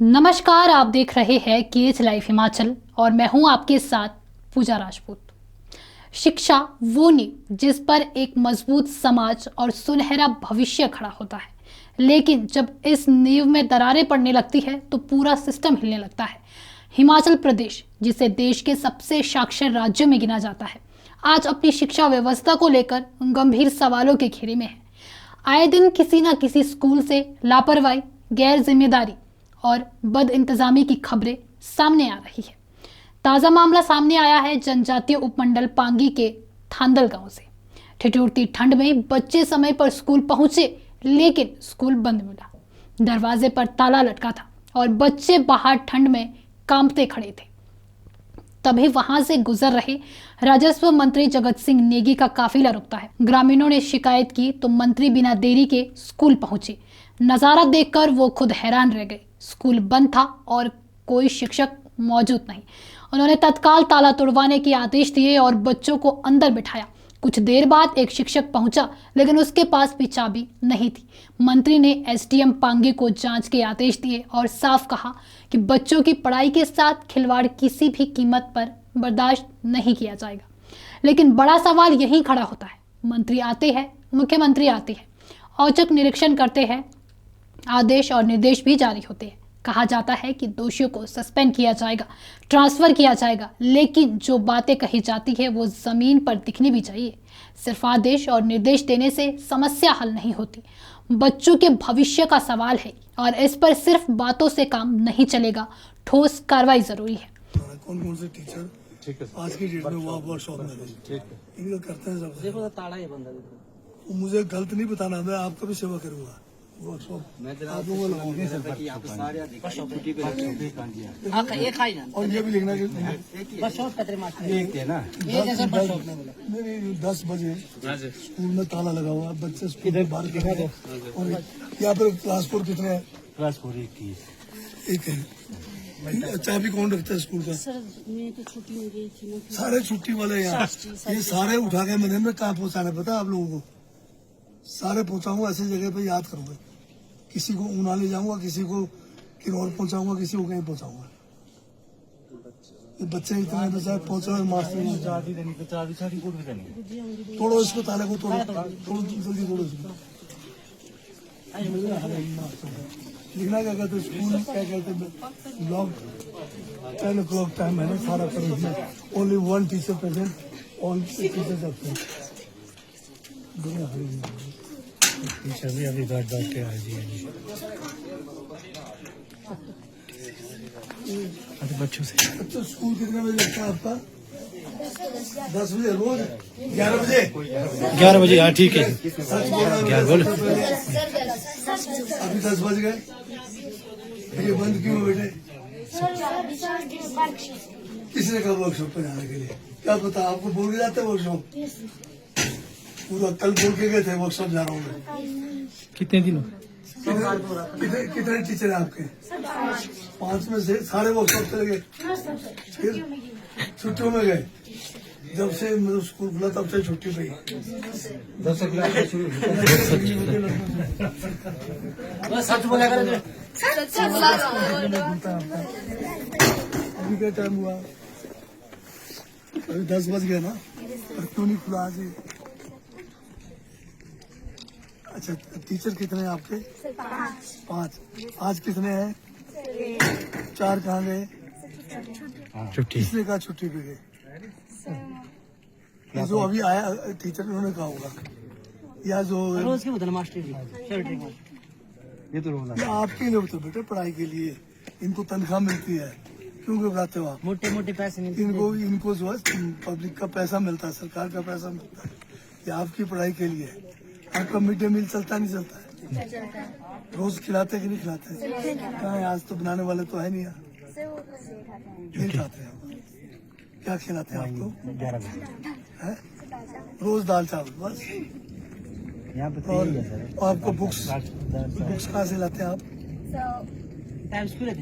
नमस्कार, आप देख रहे हैं केएच लाइव हिमाचल और मैं हूं आपके साथ पूजा राजपूत। शिक्षा वो नींव जिस पर एक मजबूत समाज और सुनहरा भविष्य खड़ा होता है, लेकिन जब इस नींव में दरारें पड़ने लगती है तो पूरा सिस्टम हिलने लगता है। हिमाचल प्रदेश, जिसे देश के सबसे साक्षर राज्यों में गिना जाता है, आज अपनी शिक्षा व्यवस्था को लेकर गंभीर सवालों के घेरे में है। आए दिन किसी न किसी स्कूल से लापरवाही, गैर जिम्मेदारी और बद इंतजामी की खबरें सामने आ रही है। ताज़ा मामला सामने आया है जनजातीय उपमंडल पांगी के थांदल गांव से। ठिठुरती ठंड में बच्चे समय पर स्कूल पहुंचे, लेकिन स्कूल बंद मिला। दरवाजे पर ताला लटका था और बच्चे बाहर ठंड में कांपते खड़े थे। तभी वहां से गुजर रहे राजस्व मंत्री जगत सिंह नेगी का काफिला रुकता है। ग्रामीणों ने शिकायत की तो मंत्री बिना देरी के स्कूल पहुंचे। नजारा देखकर वो खुद हैरान रह गए। स्कूल बंद था और कोई शिक्षक मौजूद नहीं। उन्होंने तत्काल ताला तोड़वाने के आदेश दिए और बच्चों को अंदर बिठाया। कुछ देर बाद एक शिक्षक पहुंचा, लेकिन उसके पास भी चाबी नहीं थी। मंत्री ने एसडीएम पांगी को जांच के आदेश दिए और साफ कहा कि बच्चों की पढ़ाई के साथ खिलवाड़ किसी भी कीमत पर बर्दाश्त नहीं किया जाएगा। लेकिन बड़ा सवाल यहीं खड़ा होता है। मंत्री आते हैं, मुख्यमंत्री आते हैं, औचक निरीक्षण करते हैं, आदेश और निर्देश भी जारी होते हैं। कहा जाता है कि दोषियों को सस्पेंड किया जाएगा, ट्रांसफर किया जाएगा, लेकिन जो बातें कही जाती है वो जमीन पर दिखनी भी चाहिए। सिर्फ आदेश और निर्देश देने से समस्या हल नहीं होती। बच्चों के भविष्य का सवाल है और इस पर सिर्फ बातों से काम नहीं चलेगा, ठोस कार्रवाई जरूरी है। कौन कौन से टीचर आज की डेट में वो वर्कशॉप में इनका करते हैं सब। देखो ताला ये बंदा, देखो मुझे गलत नहीं बताना, मैं आपका भी सेवा करूंगा। वर्कशॉप आप लोगों को और ये भी लिखना मेरी 10 बजे स्कूल में ताला लगा हुआ है, बच्चे स्कूल में बाहर खड़े हैं। और यहाँ पर क्लास 4 कितने हैं? क्लास 4 एक है। चाबी कौन रखता है स्कूल का? सर मैं तो छुट्टी हो गई थी। सारे छुट्टी वाले यहाँ, ये सारे उठा के मैंने में कहाँ पहुँचाना पता है आप लोगों को? सारे पहुँचाऊंगा, ऐसी जगह पे याद करूंगा। किसी को ऊना ले जाऊंगा, किसी को किन्नौर पहुंचाऊंगा, किसी को कहीं पहुंचाऊंगा। ये बच्चे इतने बच्चे पहुंचे मास्टर तोड़ो इसको, ताले को तोड़ो, जल्दी तोड़ो इसको। लिखना क्या कहते स्कूल क्या कहते लॉग 10 o'clock टाइम है ना, सारा करो। Only 1 teacher present, all teachers absent. Teacher भी अभी बैठ के आ जी। अरे बच्चों से अच्छा स्कूल कितने बजे लगता है आपका? 10 बजे रोज? 11 बजे? 11 बजे, हाँ ठीक है। 11 बोलो। अभी 10 बज गए, ये बंद क्यों बेटे? किसने कहा वर्कशॉप पे जाने के लिए? क्या पता आपको बोल के जाते वर्कशॉप? पूरा कल बोल के गए थे वर्कशॉप जा रहा हूँ मैं। कितने दिन? कितने टीचर हैं आपके? 5 में से सारे वर्कशॉप चले गए, फिर छुट्टियों में गए। जब से मतलब स्कूल खुला तब से छुट्टी पे ही। 10 क्लास शुरू सच बोला कर। अभी क्या टाइम हुआ? अभी 10 बज गए ना, और क्यों नहीं खुला आज? अच्छा टीचर कितने हैं आपके? 5। आज कितने हैं? 4 कहाँ गए? छुट्टी। किसने कहा छुट्टी पे गए? ये जो अभी आया टीचर उन्होंने कहा होगा, या जो रोज के बदल मास्टर जी ये तो रोज ये आपके लिए होते बेटे, पढ़ाई के लिए इनको तनख्वाह मिलती है, क्यों घबराते हो आप? मोटे मोटे पैसे मिलते इनको जो है पब्लिक का पैसा मिलता है, सरकार का पैसा मिलता है। ये आपकी पढ़ाई के लिए है। आपका मिड डे मील चलता नहीं चलता है? रोज खिलाते कि नहीं खिलाते? कहाँ है? आज तो बनाने वाले तो है नहीं यहाँ, नहीं खाते हैं। क्या खिलाते हैं आपको? 11 बजे रोज दाल चावल बस। यहाँ पे और आपको बुक्स कहाँ से लाते हैं आप? टाइम स्कूल है।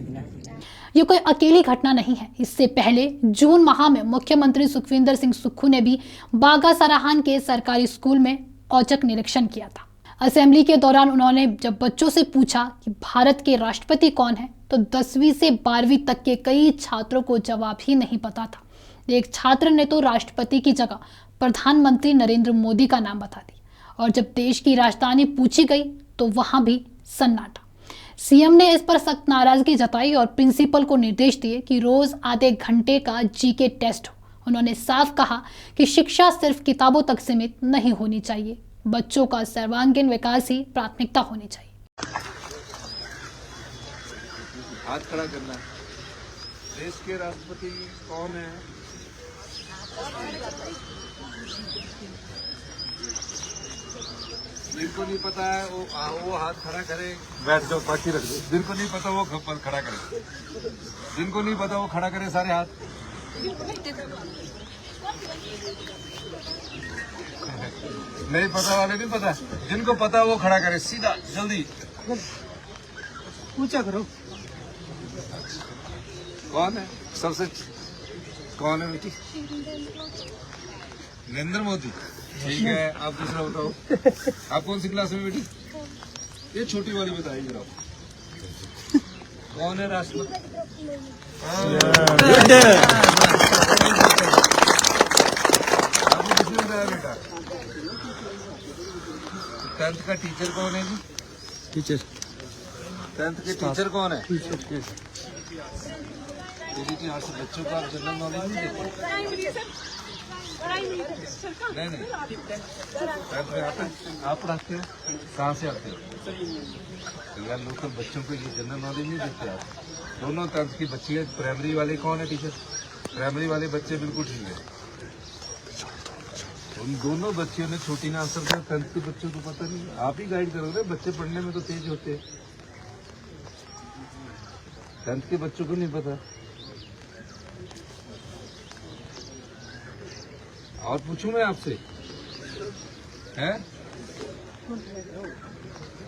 ये कोई अकेली घटना नहीं है। इससे पहले जून माह में मुख्यमंत्री सुखविंदर सिंह सुक्खू ने भी बागा सराहन के सरकारी स्कूल में औचक निरीक्षण किया था। असेंबली के दौरान उन्होंने जब बच्चों से पूछा कि भारत के राष्ट्रपति कौन है, तो 10वीं से 12वीं तक के कई छात्रों को जवाब ही नहीं पता था। एक छात्र ने तो राष्ट्रपति की जगह प्रधानमंत्री नरेंद्र मोदी का नाम बता दिया और जब देश की राजधानी पूछी गई तो वहां भी सन्नाटा। सीएम ने इस पर सख्त नाराजगी जताई और प्रिंसिपल को निर्देश दिए कि रोज आधे घंटे का जीके टेस्ट हो। उन्होंने साफ कहा कि शिक्षा सिर्फ किताबों तक सीमित नहीं होनी चाहिए, बच्चों का सर्वांगीण विकास ही प्राथमिकता होनी चाहिए। हाथ खड़ा करना। देश के राष्ट्रपति कौन है? जिनको नहीं पता है वो हाथ खड़ा करे, बैठ जाओ, बाकी रख दो। जिनको नहीं पता वो खड़ा करे, जिनको नहीं पता वो खड़ा करे सारे हाथ। नहीं पता वाले नहीं पता, जिनको पता वो खड़ा करे, सीधा जल्दी ऊंचा करो। कौन है सबसे? कौन है बेटी? नरेंद्र मोदी। ठीक है, आप दूसरा बताओ। आप कौन सी क्लास में बेटी? ये छोटी वाली बताइए जरा। कौन है राष्ट्रपति? आपको किसने बताया बेटा? 10th का टीचर कौन है जी? टीचर 10th के टीचर कौन है? बेटी आज से बच्चों को आप जनरल नॉलेज नहीं देते? नहीं नहीं, आप पढ़ाते हो? कहाँ से आते हो? यार लोकल बच्चों को ये जनरल नॉलेज नहीं देते आप। दोनों तरह की बच्ची है। प्राइमरी वाले कौन है टीचर? प्राइमरी वाले बच्चे बिल्कुल ठीक है। उन दोनों बच्चियों ने छोटी ना आंसर दिया, 10th के बच्चों को पता नहीं। आप ही गाइड करोगे, बच्चे पढ़ने में तो तेज होते हैं, 10th के बच्चों को नहीं पता। और पूछूं मैं आपसे, हैं?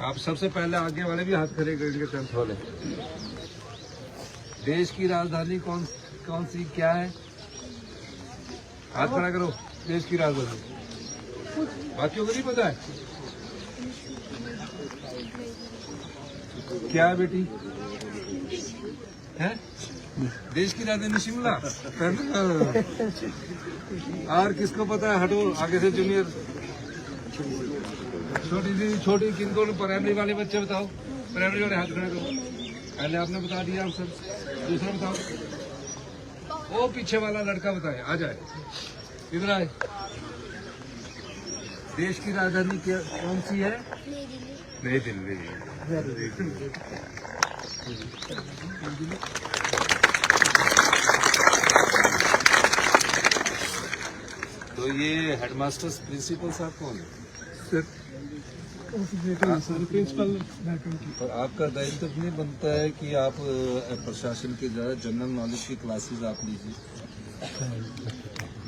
आप सबसे पहले आगे वाले भी हाथ खड़े करेंगे, 10th वाले। देश की राजधानी कौन सी क्या है? हाथ खड़ा करो। देश की राजधानी बाकियों को नहीं पता है क्या है बेटी? है देश की राजधानी शिमला। और किसको पता है? हटो आगे से जूनियर। छोटी किनको? प्राइमरी वाले बच्चे बताओ। प्राइमरी वाले हाथ खड़ा करो। पहले आपने बता दिया आंसर, दूसरा बताओ। वो पीछे वाला लड़का बताए, आ जाए इधर आए। देश की राजधानी कौन सी है? नई दिल्ली। तो ये हेडमास्टर प्रिंसिपल साहब कौन है? प्रिंसिपल। और आपका दायित्व नहीं बनता है कि आप प्रशासन के जरा जनरल नॉलेज की क्लासेस आप लीजिए।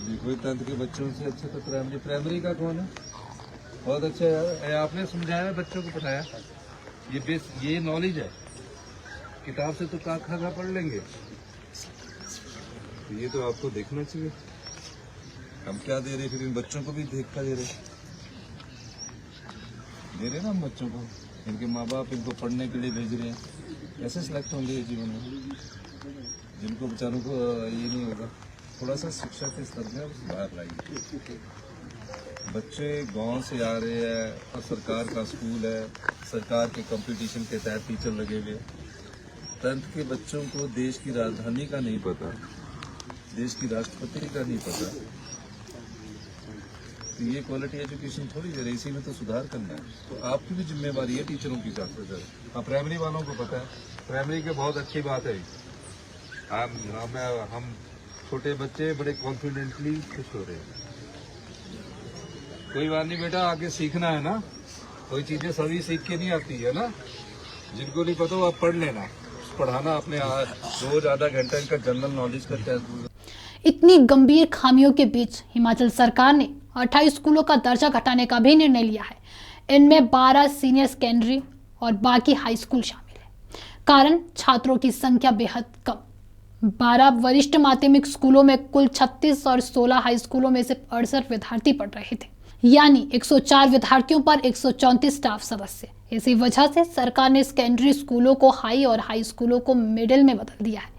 देखो 10th के बच्चों से अच्छा तो प्राइमरी का कौन है? बहुत अच्छा है, आपने समझाया, बच्चों को पढ़ाया। ये नॉलेज है, किताब से तो खा पढ़ लेंगे। तो ये तो आपको देखना चाहिए हम क्या दे रहे, फिर इन बच्चों को भी देखा दे रहे ना हम बच्चों को। इनके माँ बाप इनको पढ़ने के लिए भेज रहे हैं, कैसे सिलेक्ट होंगे ये जीवन में? जिनको बेचारों को ये नहीं होगा। थोड़ा सा शिक्षा के स्तर में सुधार लाइए। बच्चे गांव से आ रहे हैं और सरकार का स्कूल है, सरकार के कंपटीशन के तहत टीचर लगे हुए। 10th के बच्चों को देश की राजधानी का नहीं पता, देश की राष्ट्रपति का नहीं पता। तो ये क्वालिटी एजुकेशन थोड़ी दे रही, इसी में तो सुधार करना है। तो आपकी भी जिम्मेवारी है टीचरों की साथ में। हाँ, प्राइमरी वालों को पता है, प्राइमरी की बहुत अच्छी बात है। हम छोटे बच्चे बड़े कॉन्फिडेंटली खुश हो रहे हैं। कोई बात नहीं बेटा, आगे सीखना है ना, कोई चीजें सभी सीख के नहीं आती है ना। जिनको नहीं पता वो आप पढ़ लेना, पढ़ाना अपने रोज आधा घंटा इनका जनरल नॉलेज का टेस्ट। इतनी गंभीर खामियों के बीच हिमाचल सरकार ने 28 स्कूलों का दर्जा घटाने का भी निर्णय लिया है। इनमें 12 सीनियर सेकेंडरी और बाकी हाई स्कूल शामिल है। कारण छात्रों की संख्या बेहद कम। 12 वरिष्ठ माध्यमिक स्कूलों में कुल 36 और 16 हाई स्कूलों में सिर्फ 68 विद्यार्थी पढ़ रहे थे। यानी 104 विद्यार्थियों पर 134 स्टाफ सदस्य। इसी वजह से सरकार ने सेकेंडरी स्कूलों को हाई और हाई स्कूलों को मिडिल में बदल दिया है।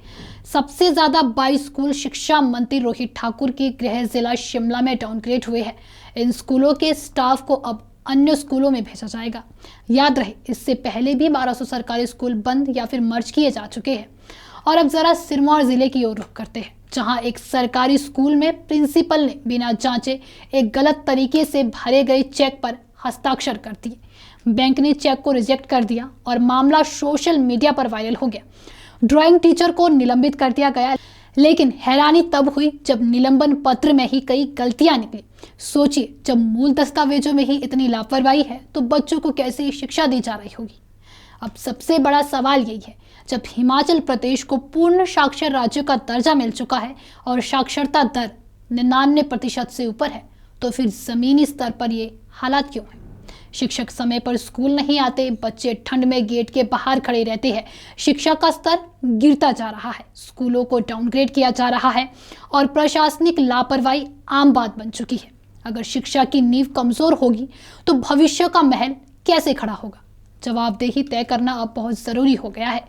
सबसे ज्यादा 22 स्कूल शिक्षा मंत्री रोहित ठाकुर के गृह जिला शिमला में डाउनग्रेड हुए हैं। इन स्कूलों के स्टाफ को अब अन्य स्कूलों में भेजा जाएगा। याद रहे, इससे पहले भी 1200 सरकारी स्कूल बंद या फिर मर्ज किए जा चुके हैं। और अब जरा सिरमौर जिले की ओर रुख करते हैं, जहां एक सरकारी स्कूल में प्रिंसिपल ने बिना जांचे एक गलत तरीके से भरे गए चेक पर हस्ताक्षर कर दिए। बैंक ने चेक को रिजेक्ट कर दिया और मामला सोशल मीडिया पर वायरल हो गया। ड्राइंग टीचर को निलंबित कर दिया गया, लेकिन हैरानी तब हुई जब निलंबन पत्र में ही कई गलतियां निकली। सोचिए, जब मूल दस्तावेजों में ही इतनी लापरवाही है तो बच्चों को कैसे शिक्षा दी जा रही होगी। अब सबसे बड़ा सवाल यही है, जब हिमाचल प्रदेश को पूर्ण साक्षर राज्य का दर्जा मिल चुका है और साक्षरता दर 99% से ऊपर है, तो फिर जमीनी स्तर पर ये हालात क्यों हैं? शिक्षक समय पर स्कूल नहीं आते, बच्चे ठंड में गेट के बाहर खड़े रहते हैं, शिक्षा का स्तर गिरता जा रहा है, स्कूलों को डाउनग्रेड किया जा रहा है और प्रशासनिक लापरवाही आम बात बन चुकी है। अगर शिक्षा की नींव कमजोर होगी तो भविष्य का महल कैसे खड़ा होगा? जवाबदेही तय करना अब बहुत जरूरी हो गया है।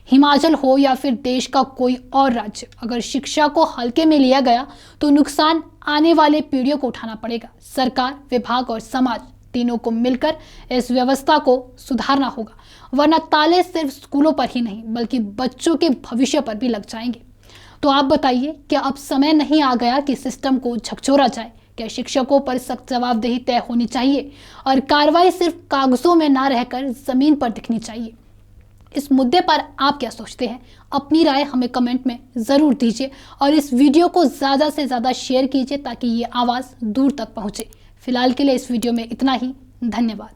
हिमाचल हो या फिर देश का कोई और राज्य, अगर शिक्षा को हल्के में लिया गया तो नुकसान आने वाले पीढ़ियों को उठाना पड़ेगा। सरकार, विभाग और समाज तीनों को मिलकर इस व्यवस्था को सुधारना होगा, वरना ताले सिर्फ स्कूलों पर ही नहीं बल्कि बच्चों के भविष्य पर भी लग जाएंगे। तो आप बताइए, क्या अब समय नहीं आ गया कि सिस्टम को झकझोरा जाए? क्या शिक्षकों पर सख्त जवाबदेही तय होनी चाहिए और कार्रवाई सिर्फ कागजों में ना रहकर जमीन पर दिखनी चाहिए? इस मुद्दे पर आप क्या सोचते हैं? अपनी राय हमें कमेंट में ज़रूर दीजिए और इस वीडियो को ज़्यादा से ज़्यादा शेयर कीजिए ताकि ये आवाज़ दूर तक पहुँचे। फिलहाल के लिए इस वीडियो में इतना ही। धन्यवाद।